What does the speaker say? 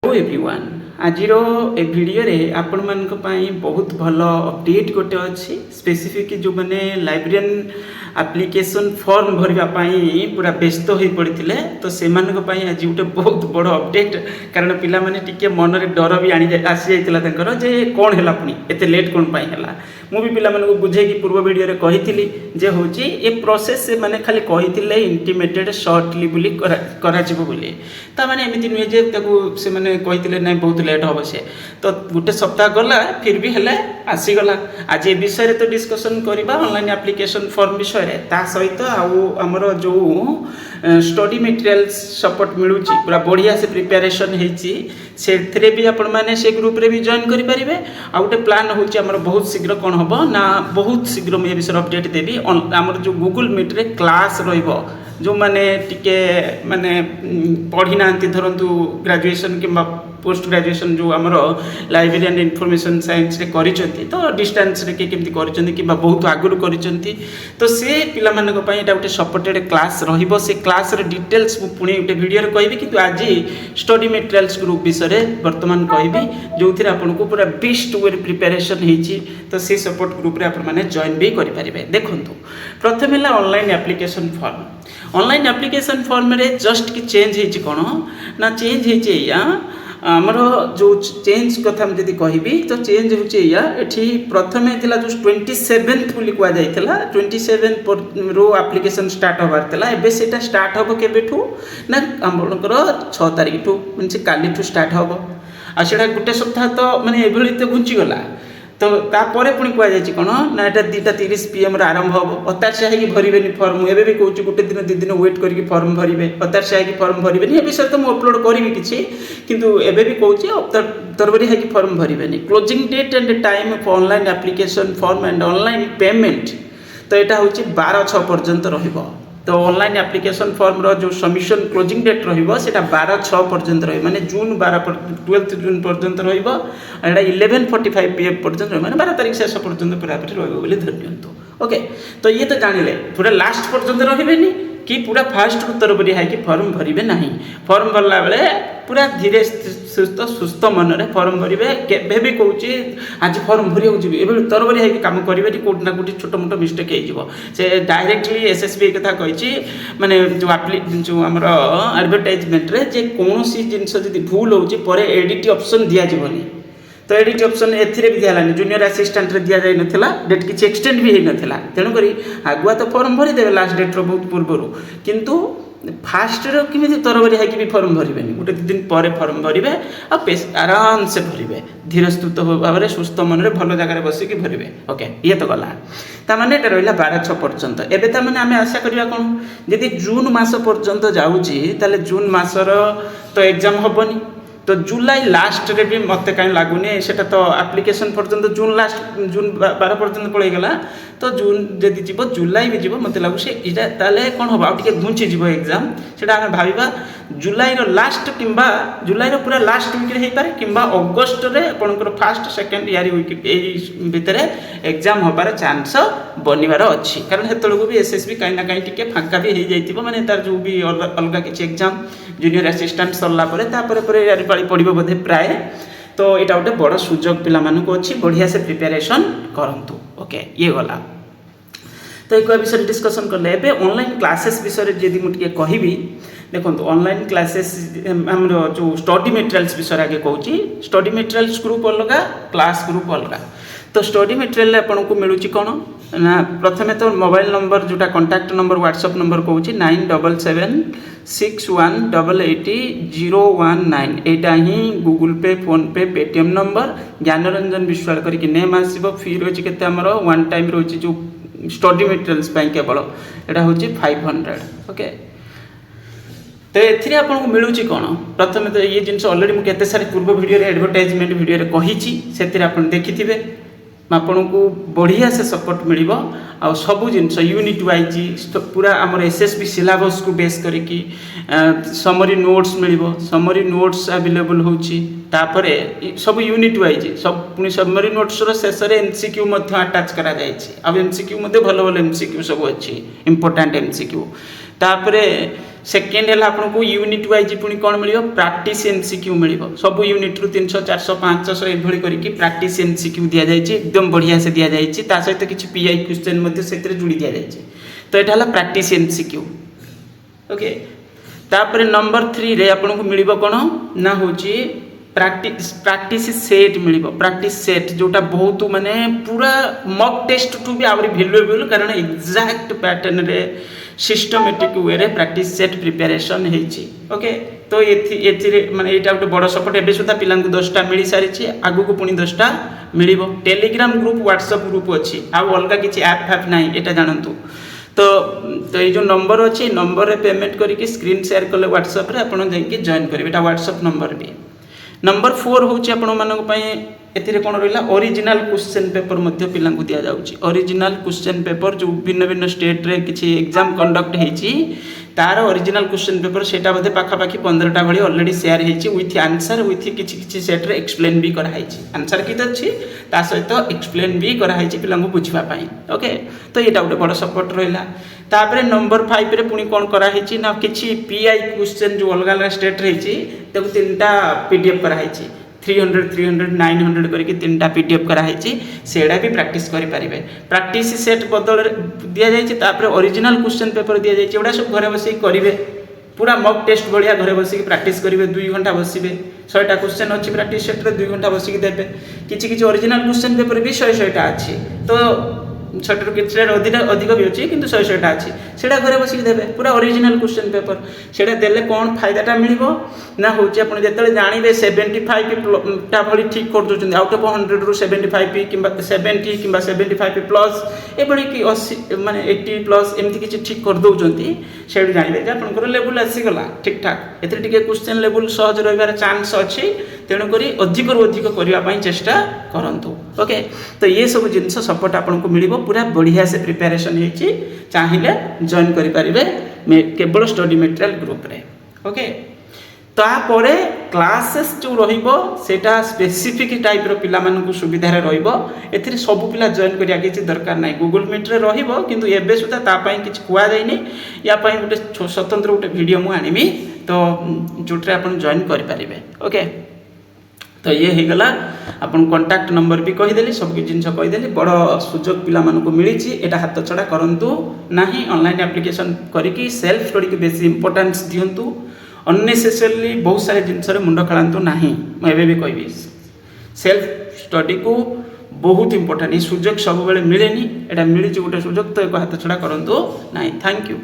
Hello everyone आज ए video रे आपण मानक पई बहुत भल अपडेट गोटे अच्छी स्पेसिफिक जो मैंने लाइब्रेरियन एप्लिकेशन फॉर्म भरवा पूरा व्यस्त हो पड़ते तो से आज गोटे बहुत बड़ अपडेट कारण पिला माने टिके मन रे डर भी आसी जाता जे कौन है पुणी एत लेट कौन है मुझे पिला बुझे कि पूर्व वीडियो रे कही जे हूँ ये प्रोसेस से माने खाली कही इंटीमेटेड शॉर्टली बोली बोली ताने एमती नुहे जे से मैंने कही ना बहुत लेट हम से तो गोटे सप्ताह गला फिर भी हेले आसीगला आज ए विषय तो डिस्कसन करवा ऑनलाइन एप्लिकेशन फॉर्म विषय ता सहित आमर जो स्टडी मटेरियल्स सपोर्ट मिलूँ पूरा बढ़िया से प्रिपेरेसन से भी आपण मैंने से ग्रुप रे भी जॉइन करेंगे आ गोटे प्लान होमर बहुत शीघ्र कौन हम ना बहुत शीघ्र मुझे विषय अपडेट देवी आमर जो गूगल मीट रे क्लास रो जो मैंने टिके माने पढ़ी ना धरतु ग्रेजुएशन कि पोस्ट ग्रेजुएशन जो आमर लाइब्रेरियन इनफॉरमेशन साइंस रे करिसेंती तो डिस्टेंस रे केमती करिसेंती कि बहुत आगुर करिसेंती तो से पिला मानक पई एटा गोटे सपोर्टेड क्लास रहिबो से क्लास रे डिटेल्स पुणी गोटे वीडियो रे कहबी किंतु आज स्टडी मटेरियल्स ग्रुप विषय वर्तमान कहबी जो थिरे आपन को पूरा बेस्ट वे प्रिपरेशन हेची तो से सपोर्ट ग्रुप रे आपन माने जॉइन भी करि परिबे देखंतु प्रथम है online application form online application form रे जस्ट कि चेंज हेची कोन ना चेंज हेची या आमर जो चेंज कथा जदि कहबी तो चेंज होठी प्रथम जो 27 बोली कहुला 27 रो एप्लिकेशन स्टार्ट होबार था एबे सेटा स्टार्ट हम केबेठू ना आमर 6 तारिख ठू मीन काली ठू स्टार्ट हम आ सेटा गोटे सप्ताह तो माने एभली तो घुंचीगला तो तापर पुणी कहुई कौन ना यहाँ 2:30 PM आरंभ हम हताशा हो भरवे फर्म एवं भी कौच गोटे दिन 2 दिन वेट करके फर्म भरवे हताशा हो फर्म भरवे ये विषय तो मुझे अपलोड करी कि किंतु एवं भी कौच तरबरी है फर्म भरवे closing date and time of online application form and online payment तो यहाँ हूँ 12/6 पर्यंत रहिबो तो ऑनलाइन एप्लिकेशन फॉर्म रो जो सबमिशन क्लोजिंग डेट रहिबो सेटा 12/6 पर्यंत रही माने जून 12 जून पर्यंत रहिबो एटा 11:45 PM पर्यंत रही माने 12 तारिख शेष पर्यंत पूरा रहिबो बोली धरनियंतु ओके तो ये तो जानिले पूरा लास्ट पर्यंत रहिबेनी कि पूरा फास्ट उत्तर बरी है कि फॉर्म भरवे ना फॉर्म भरला बेले पूरा धीरे सुस्थ मन रे फॉर्म भरवे केबे भी कहूँ आज फॉर्म भरिया जी ए तरबरी है कम करेंगे कौट ना कौटी छोट मोट मिस्टेक हो डायरेक्टली एसएसबी कथा कही माने जो आमर एडवर्टाइजमेंट रे जे कौन सी जिनस जब भूल हो एडिट ऑप्शन दि जावनी तो एडिट ऑप्शन एथिरे भी दिहलानी जूनियर असिस्टेंट रे दिया जाय नथिला डेट किछि एक्सटेंड भी हे नथिला तेणु करी आगुआ तो फॉर्म भरी देबे लास्ट डेट रो बहुत पूर्वरु किंतु फास्ट रो किमिति तरबरी है कि भी फॉर्म भरिबेनी गोटे दिन पर फॉर्म भरिबे आ आराम से भरिबे धीरस्तुत भाव में सुस्थ मन रे भल जगह रे बसिकी भरिबे ओके ये तो गला ता माने एटा रहिला 12/6 पर्यंत एबे ता माने आमे आशा करिया कोन यदि जून मास पर्यंत जाउची ताले जून मासर तो एग्जाम हबनी तो जुलाई लास्ट रे भी मत कहीं लगुनि से तो एप्लिकेशन पर्यंत जून लास्ट जून 12 पर्यंत पड़ेगा तो जून जदि जीव जुलाई भी जीव मत लगुच कौन हम आगे घुंची जीव एग्जाम से आम भावा जुलाई लास्ट कि जुलाई पूरा लास्ट वीक हो पारे कि अगस्ट रे आपंकर फास्ट सेकेंड यार वीक भितर एग्जाम हबार चांस बनवार अच्छी कारण हेतु भी एसएसबी कहीं ना कहीं टिके फांका भी हो जाइए माने तार जो भी अलग किसी एग्जाम जूनियर असिस्टेंट सरला यार पाली पड़ो बोधे प्राय तो यहाँ गोटे बड़ सुजोग पिला अच्छी बढ़िया से प्रिपेरेसन करंतु ओके ये गला तो एक विषय डिस्कसन कले एबे ऑनलाइन क्लासेस विषय यदि मुझे कहबी देखो ऑनलाइन क्लासेस आम जो स्टडी मटेरियल्स विषय आगे कहूँ स्टडी मटेरियल्स ग्रुप अलग क्लास ग्रुप अलग तो स्टडी मटेरियल आपन को मिलूँ कौन ना प्रथमे तो मोबाइल नंबर जोटा कांटेक्ट नंबर व्हाट्सएप नंबर कहूँ 9776180019 यहाँ ही गूगल पे फोन पे पेटीएम नंबर ज्ञानरंजन विश्वाल करके नेम आसो फी रही के वन टाइम रही जो स्टडी मटेरियल्स केवल यहाँ हूँ 500 ओके तो ये आपको मिलूँ कौन प्रथम तो ये जिन अलरेडी मुझे केते सारे पूर्व वीडियो एडवर्टाइजमेंट वीडियो कही से आप देखिथे आपन को बढ़िया से सपोर्ट मिल सबू जिनस यूनिट वाइज पूरा आमर एसएसबी सिलेबस को बेस करके समरी नोट्स मिल समरी नोट्स अवेलेबल होपर सब यूनिट वाइज सब पुणी समरी नोट्स शेष में एमसीक्यू अटाच करा एमसीक्यू भल भल एमसीक्यू सब अच्छी इंपोर्टाट एमसीक्यू तापर सेकेंड है आपको यूनिट वाइज पुणी कौन मिल प्रैक्टिस एमसीक्यू मिल सब यूनिट रु 300 400 500 ये करके प्रैक्टिस एमसीक्यू दि जाए एकदम बढ़िया से दि जाए सहित किसी पीआई क्वेश्चन जोड़ी दि जाए तो यहाँ है प्रैक्टिस एमसीक्यू ओके तापर नंबर 3 रे आपको मिल कौन ना हूँ प्रैक्टिस सेट मिल प्रैक्टिस सेट जोटा बहुत माने पूरा मॉक टेस्ट टू भी आहरी वैल्युएबल कारण एग्जैक्ट पैटर्न रे सिस्टमेटिक वे रे प्रैक्टिस सेट प्रिपरेशन होती ओके तो ये माने यहाँ गोटे बड़ सपोर्ट एवं सुधा पिला 10टा मिल सारी आगू को पुणी 10टा मिल टेलीग्राम ग्रुप व्हाट्सएप ग्रुप अच्छी आउ अलग किसी ऐप फैप ना यहाँ जानतु तो ये जो नंबर अच्छी नंबर रे पेमेंट करके स्क्रीन शेयर कले व्हाट्सएप रे आपन जाइए जॉइन करेंगे एटा व्हाट्सएप नंबर भी नंबर 4 हूँ आपंप कौन रहा ओरिजिनल क्वेश्चन पेपर पिला दि जाऊँगी ओरिजिनल क्वेश्चन पेपर जो भिन्न भिन्न स्टेट रे किसी एग्जाम कंडक्ट होती तार ओरिजिनल क्वेश्चन पेपर से बोधे पाखापाखि 15टा भाई अलरेडी शेयर होती विथ आंसर विथ किसी सेट रे एक्सप्लेन भी कराई आंसर कित अच्छी ता सहित एक्सप्लेन भी कराई पिला बुझापी ओके तो यहाँ गोटे बड़ सपोर्ट रहा तापर नंबर 5 रे पुणी कौन कराई ना किसी पीआई क्वेश्चन जो अलग अलग स्टेट रही 3टा पीडीएफ कराई 300 300 900 करके 3टा पीडीएफ कराई सेड़ा भी प्रैक्टिस करेंगे प्रैक्टिस सेट बदल दि जाए ओरिजिनल क्वेश्चन पेपर दि जाए एगुड़ा सब घरे बस करेंगे पूरा मॉक टेस्ट भाया घरे बसिक प्रैक्टिस करेंगे 2 घंटा बसवे 100टा क्वेश्चन अच्छी प्रैक्टिस सेट रे 2 घंटा बसिक देवे किसी ओरिजिनल क्वेश्चन पेपर भी 100टा अच्छी तो 100 किसी अधिक भी अच्छी किंतु 100टा अच्छी से घरे बसिक देवे पूरा ओरिजिनल क्वेश्चन पेपर से देले कौन फायदाटा मिल ना हूँ आप जो जानवे 75टा भाई ठीक कर दूसरी आउट ऑफ 100 रु 75 कि 70 कि 75 प्लस एभली कि 80 माने 80 प्लस एमती किसी ठीक कर दौरान से जानवे आपंकर लेवल आसीगला ठीक ठाक एथे क्वेश्चन लेवल सहज रही चांस अच्छी तेणुक अधिक रू अधिक करने चेष्टा करूँ ओके तो ये सब जिनस सपोर्ट आपको मिल पूरा बढ़िया से प्रिपेरेसन होती चाहिए जॉइन करेंगे केवल स्टडी मटेरियल ग्रुप रे ओके तापर क्लासेस जो रहा स्पेसिफिक टाइप पिला सुविधा रही सब पिला जॉइन करा किसी दरकार ना गूगल मीट रे किंतु एबे सुधा तापाई किसी कहुई या गोटे स्वतंत्र गोटे वीडियो मुझे आनमी तो जोटे आप जॉइन करेंगे ओके तो ये हो गला अपन कांटेक्ट नंबर भी कहीदेली सब जिन कहीदेली बड़ सुजोग पिला मिली यहाँ हाथ छड़ा करूँ ना ऑनलाइन एप्लिकेशन करके सेल्फ स्टडी की बेसी इंपोर्टेंस दिंतु अननेसेसरली बहुत सारे जिनस मुंड खेलांतु ना मुझे भी कहबी सेल्फ स्टडी को बहुत इंपोर्टेंट ये सुजोग सब मिले नहीं यहाँ मिली गोटे सुजोग तो एक हाथ छड़ा करूँ ना थैंक यू।